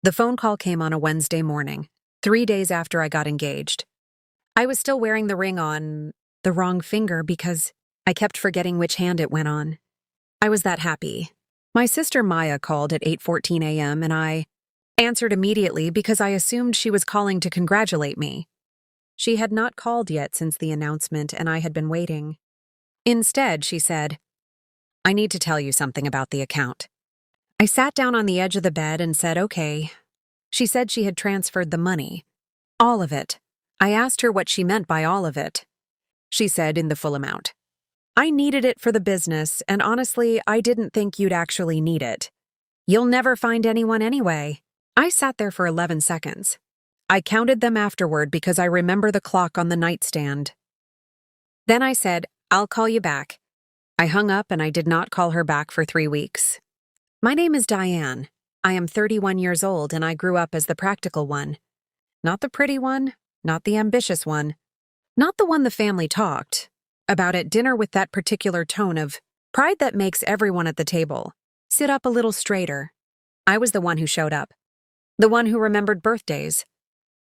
The phone call came on a Wednesday morning, 3 days after I got engaged. I was still wearing the ring on the wrong finger because I kept forgetting which hand it went on. I was that happy. My sister Maya called at 8:14 a.m. and I answered immediately because I assumed she was calling to congratulate me. She had not called yet since the announcement and I had been waiting. Instead, she said, "I need to tell you something about the account." I sat down on the edge of the bed and said, "Okay." She said she had transferred the money. All of it. I asked her what she meant by all of it. She said, "In the full amount." I needed it for the business, and honestly, I didn't think you'd actually need it. You'll never find anyone anyway. I sat there for 11 seconds. I counted them afterward because I remember the clock on the nightstand. Then I said, "I'll call you back." I hung up and I did not call her back for 3 weeks. My name is Diane. I am 31 years old and I grew up as the practical one. Not the pretty one, not the ambitious one, not the one the family talked about at dinner with that particular tone of pride that makes everyone at the table sit up a little straighter. I was the one who showed up, the one who remembered birthdays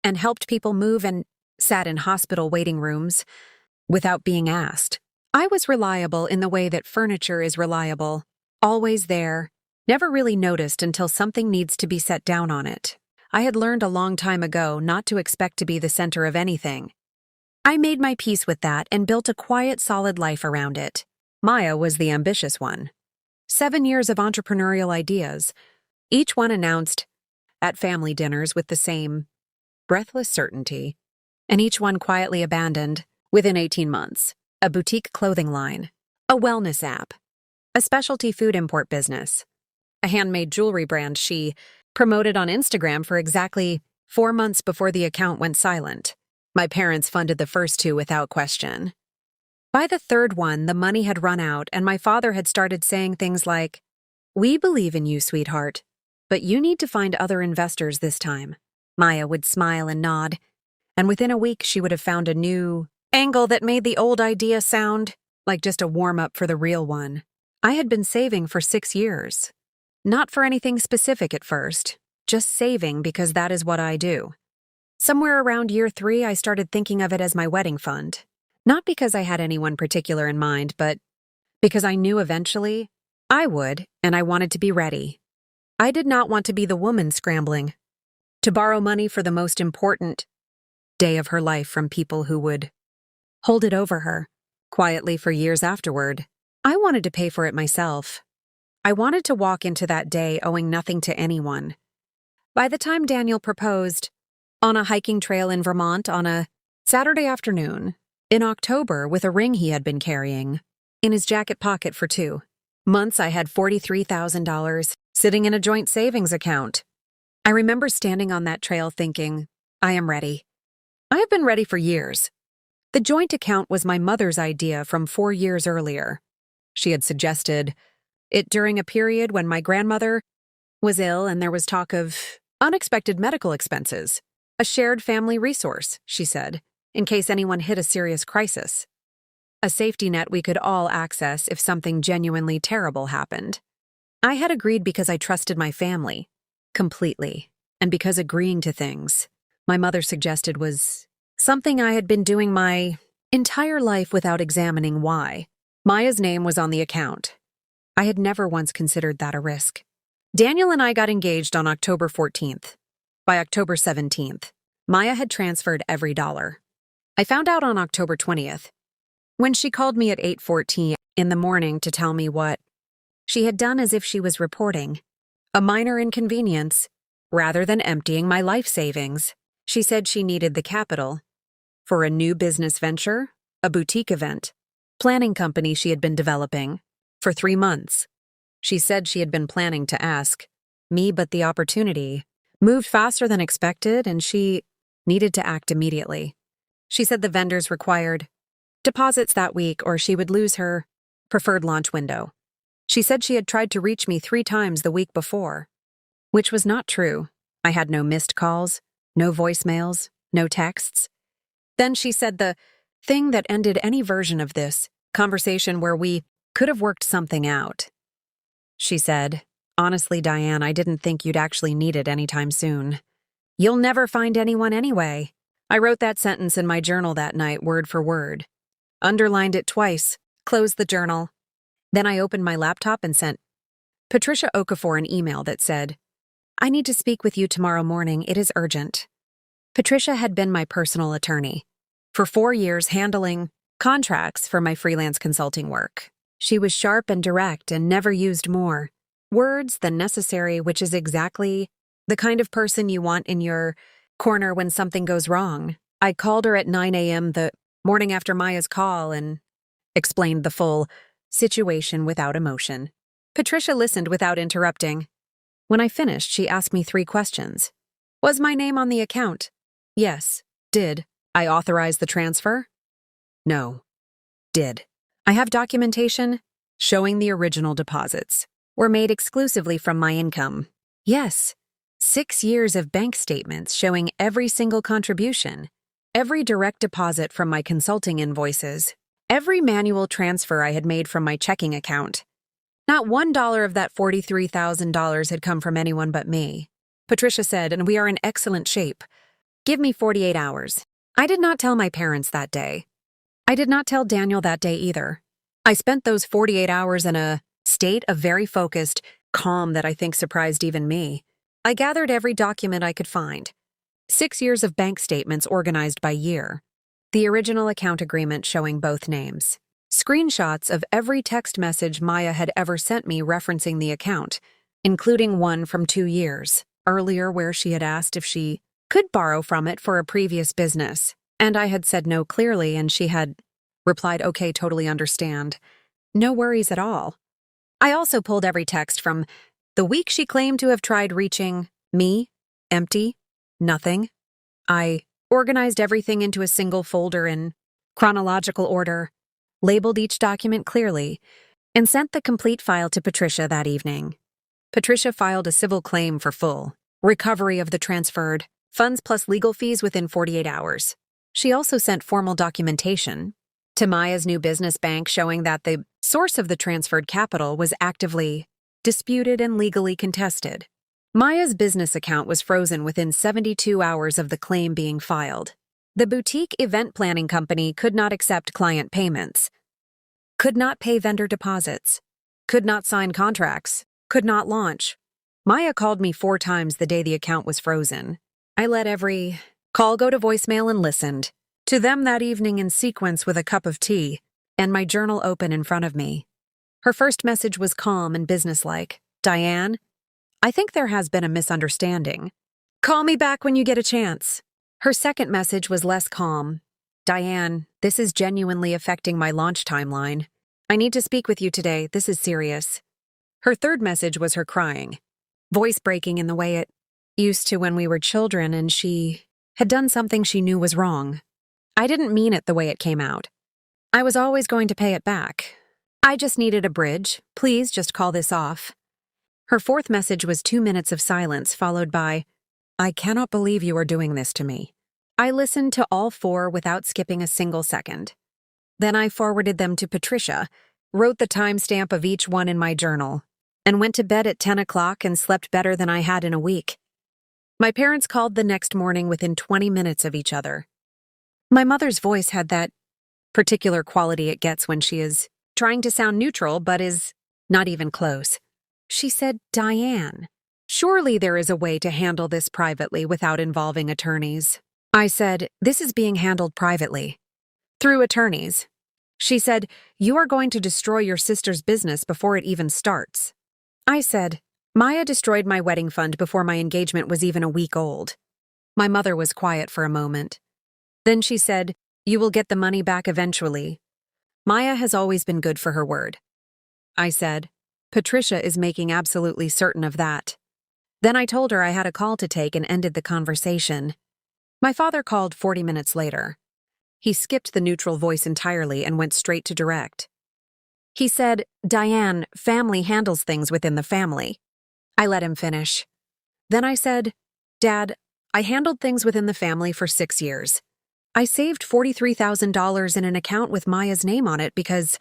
and helped people move and sat in hospital waiting rooms without being asked. I was reliable in the way that furniture is reliable, always there, never really noticed until something needs to be set down on it. I had learned a long time ago not to expect to be the center of anything. I made my peace with that and built a quiet, solid life around it. Maya was the ambitious one. 7 years of entrepreneurial ideas, each one announced at family dinners with the same breathless certainty, and each one quietly abandoned within 18 months. A boutique clothing line, a wellness app, a specialty food import business, a handmade jewelry brand she promoted on Instagram for exactly 4 months before the account went silent. My parents funded the first 2 without question. By the third one, the money had run out and my father had started saying things like, "We believe in you, sweetheart, but you need to find other investors this time." Maya would smile and nod, and within a week she would have found a new angle that made the old idea sound like just a warm-up for the real one. I had been saving for 6 years. Not for anything specific at first, just saving because that is what I do. Somewhere around year 3, I started thinking of it as my wedding fund. Not because I had anyone particular in mind, but because I knew eventually I would, and I wanted to be ready. I did not want to be the woman scrambling to borrow money for the most important day of her life from people who would hold it over her quietly for years afterward. I wanted to pay for it myself. I wanted to walk into that day owing nothing to anyone. By the time Daniel proposed, on a hiking trail in Vermont on a Saturday afternoon, in October with a ring he had been carrying in his jacket pocket for 2 months, I had $43,000 sitting in a joint savings account. I remember standing on that trail thinking, I am ready. I have been ready for years. The joint account was my mother's idea from 4 years earlier. She had suggested it during a period when my grandmother was ill and there was talk of unexpected medical expenses. A shared family resource, she said, in case anyone hit a serious crisis. A safety net we could all access if something genuinely terrible happened. I had agreed because I trusted my family, completely, and because agreeing to things, my mother suggested, was something I had been doing my entire life without examining why. Maya's name was on the account. I had never once considered that a risk. Daniel and I got engaged on October 14th. By October 17th, Maya had transferred every dollar. I found out on October 20th, when she called me at 8:14 in the morning to tell me what she had done, as if she was reporting a minor inconvenience, rather than emptying my life savings. She said she needed the capital for a new business venture, a boutique event, planning company she had been developing for 3 months. She said she had been planning to ask me, but the opportunity moved faster than expected and she needed to act immediately. She said the vendors required deposits that week or she would lose her preferred launch window. She said she had tried to reach me 3 times the week before, which was not true. I had no missed calls, no voicemails, no texts. Then she said the thing that ended any version of this conversation where we could have worked something out. She said, Honestly, Diane, I didn't think you'd actually need it anytime soon. You'll never find anyone anyway. I wrote that sentence in my journal that night, word for word. Underlined it twice, closed the journal. Then I opened my laptop and sent Patricia Okafor an email that said, "I need to speak with you tomorrow morning. It is urgent." Patricia had been my personal attorney for 4 years, handling contracts for my freelance consulting work. She was sharp and direct and never used more words than necessary, which is exactly the kind of person you want in your corner when something goes wrong. I called her at 9 a.m. the morning after Maya's call and explained the full situation without emotion. Patricia listened without interrupting. When I finished, she asked me 3 questions. Was my name on the account? Yes. Did I authorize the transfer? No. Did I have documentation showing the original deposits were made exclusively from my income? Yes. 6 years of bank statements showing every single contribution, every direct deposit from my consulting invoices, every manual transfer I had made from my checking account. Not $1 of that $43,000 had come from anyone but me. Patricia said, and we are in excellent shape. Give me 48 hours. I did not tell my parents that day. I did not tell Daniel that day either. I spent those 48 hours in a state of very focused calm that I think surprised even me. I gathered every document I could find. 6 years of bank statements organized by year. The original account agreement showing both names. Screenshots of every text message Maya had ever sent me referencing the account, including one from 2 years earlier where she had asked if she could borrow from it for a previous business. And I had said no clearly, and she had replied, "Okay, totally understand. No worries at all." I also pulled every text from the week she claimed to have tried reaching me. Empty. Nothing. I organized everything into a single folder in chronological order, labeled each document clearly, and sent the complete file to Patricia that evening. Patricia filed a civil claim for full recovery of the transferred funds plus legal fees within 48 hours. She also sent formal documentation to Maya's new business bank showing that the source of the transferred capital was actively disputed and legally contested. Maya's business account was frozen within 72 hours of the claim being filed. The boutique event planning company could not accept client payments, could not pay vendor deposits, could not sign contracts, could not launch. Maya called me 4 times the day the account was frozen. I let every call go to voicemail and listened to them that evening in sequence with a cup of tea and my journal open in front of me. Her first message was calm and businesslike. "Diane, I think there has been a misunderstanding. Call me back when you get a chance." Her second message was less calm. "Diane, this is genuinely affecting my launch timeline. I need to speak with you today. This is serious." Her third message was her crying, voice breaking in the way it used to when we were children, and she had done something she knew was wrong. I didn't mean it the way it came out. I was always going to pay it back. I just needed a bridge. Please just call this off. Her fourth message was 2 minutes of silence, followed by, "I cannot believe you are doing this to me." I listened to all 4 without skipping a single second. Then I forwarded them to Patricia, wrote the timestamp of each one in my journal, and went to bed at 10 o'clock and slept better than I had in a week. My parents called the next morning within 20 minutes of each other. My mother's voice had that particular quality it gets when she is trying to sound neutral but is not even close. She said, "Diane, surely there is a way to handle this privately without involving attorneys." I said, "This is being handled privately, through attorneys." She said, "You are going to destroy your sister's business before it even starts." I said, "Maya destroyed my wedding fund before my engagement was even a week old." My mother was quiet for a moment. Then she said, "You will get the money back eventually. Maya has always been good for her word." I said, "Patricia is making absolutely certain of that." Then I told her I had a call to take and ended the conversation. My father called 40 minutes later. He skipped the neutral voice entirely and went straight to direct. He said, "Diane, family handles things within the family." I let him finish. Then I said, "Dad, I handled things within the family for 6 years. I saved $43,000 in an account with Maya's name on it because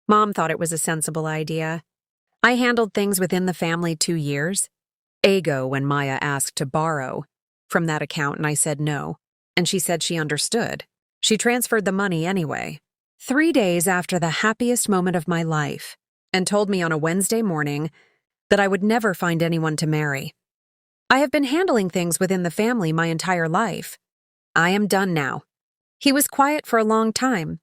Mom thought it was a sensible idea. I handled things within the family 2 years. Ago when Maya asked to borrow from that account and I said no, and she said she understood. She transferred the money anyway. 3 days after the happiest moment of my life, and told me on a Wednesday morning that I would never find anyone to marry. I have been handling things within the family my entire life. I am done now. He was quiet for a long time,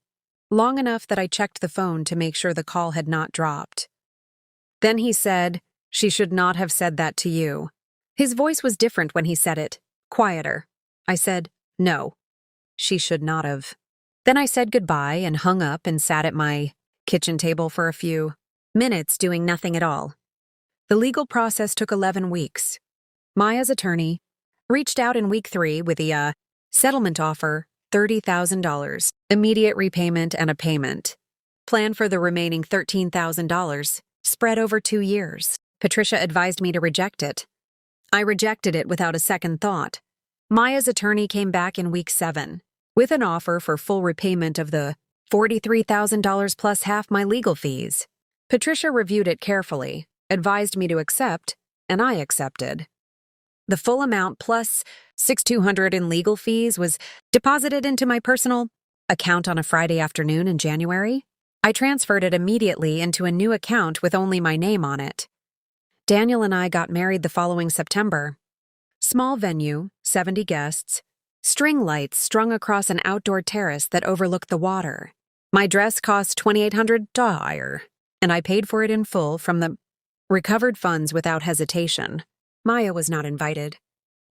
long enough that I checked the phone to make sure the call had not dropped. Then he said, "She should not have said that to you." His voice was different when he said it, quieter. I said, "No, she should not have." Then I said goodbye and hung up and sat at my kitchen table for a few minutes doing nothing at all. The legal process took 11 weeks. Maya's attorney reached out in week 3 with the settlement offer, $30,000, immediate repayment and a payment. Plan for the remaining $13,000, spread over 2 years. Patricia advised me to reject it. I rejected it without a second thought. Maya's attorney came back in week 7 with an offer for full repayment of the $43,000 plus half my legal fees. Patricia reviewed it carefully, advised me to accept, and I accepted. The full amount plus $6,200 in legal fees was deposited into my personal account on a Friday afternoon in January. I transferred it immediately into a new account with only my name on it. Daniel and I got married the following September. Small venue, 70 guests, string lights strung across an outdoor terrace that overlooked the water. My dress cost $2,800, and I paid for it in full from the recovered funds without hesitation. Maya was not invited.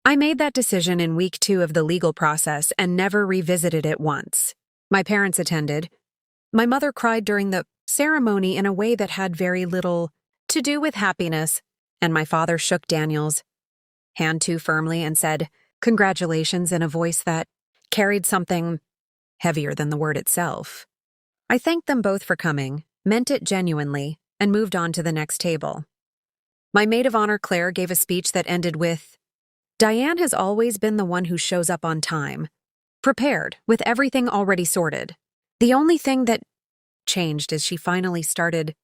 I made that decision in week 2 of the legal process and never revisited it once. My parents attended. My mother cried during the ceremony in a way that had very little to do with happiness, and my father shook Daniel's hand too firmly and said, "Congratulations," in a voice that carried something heavier than the word itself. I thanked them both for coming, meant it genuinely, and moved on to the next table. My maid of honor, Claire, gave a speech that ended with, "Diane has always been the one who shows up on time, prepared, with everything already sorted. The only thing that changed is she finally started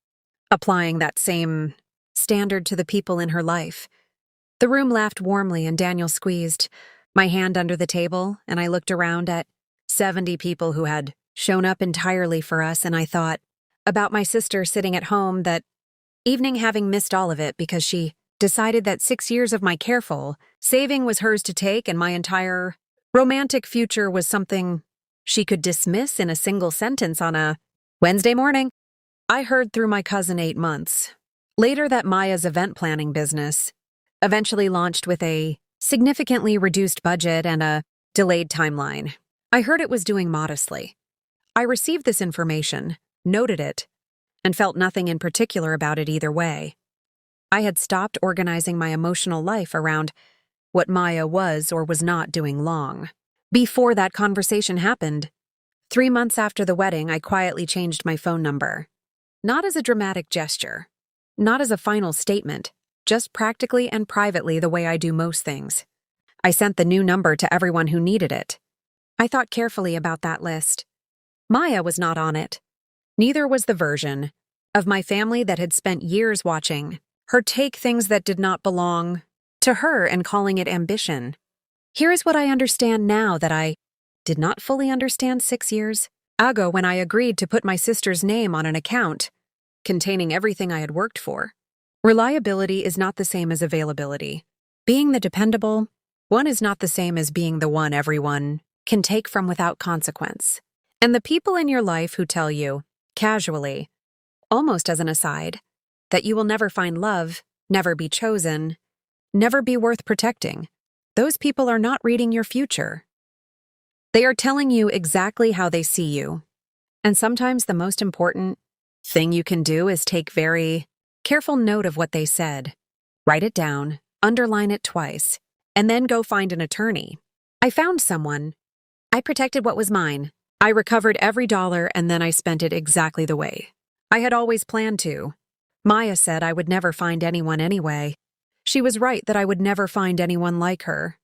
applying that same standard to the people in her life." The room laughed warmly and Daniel squeezed my hand under the table, and I looked around at 70 people who had shown up entirely for us, and I thought about my sister sitting at home that evening, having missed all of it because she decided that 6 years of my careful saving was hers to take, and my entire romantic future was something she could dismiss in a single sentence on a Wednesday morning. I heard through my cousin 8 months later that Maya's event planning business eventually launched with a significantly reduced budget and a delayed timeline. I heard it was doing modestly. I received this information, noted it, and felt nothing in particular about it either way. I had stopped organizing my emotional life around what Maya was or was not doing long before that conversation happened. 3 months after the wedding, I quietly changed my phone number. Not as a dramatic gesture, not as a final statement, just practically and privately the way I do most things. I sent the new number to everyone who needed it. I thought carefully about that list. Maya was not on it. Neither was the version of my family that had spent years watching her take things that did not belong to her and calling it ambition. Here is what I understand now that I did not fully understand 6 years ago when I agreed to put my sister's name on an account containing everything I had worked for. Reliability is not the same as availability. Being the dependable one is not the same as being the one everyone can take from without consequence. And the people in your life who tell you, casually, almost as an aside, that you will never find love, never be chosen, never be worth protecting, those people are not reading your future. They are telling you exactly how they see you. And sometimes the most important thing you can do is take very careful note of what they said. Write it down, underline it twice, and then go find an attorney. I found someone. I protected what was mine. I recovered every dollar and then I spent it exactly the way I had always planned to. Maya said I would never find anyone anyway. She was right that I would never find anyone like her.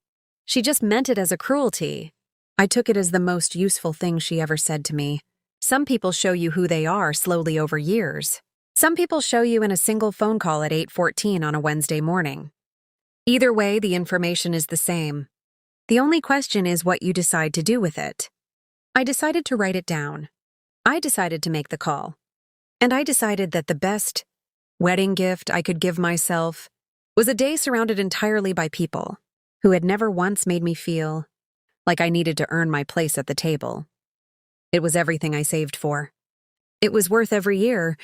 She just meant it as a cruelty. I took it as the most useful thing she ever said to me. Some people show you who they are slowly over years. Some people show you in a single phone call at 8:14 on a Wednesday morning. Either way, the information is the same. The only question is what you decide to do with it. I decided to write it down. I decided to make the call. And I decided that the best wedding gift I could give myself was a day surrounded entirely by people who had never once made me feel like I needed to earn my place at the table. It was everything I saved for. It was worth every year,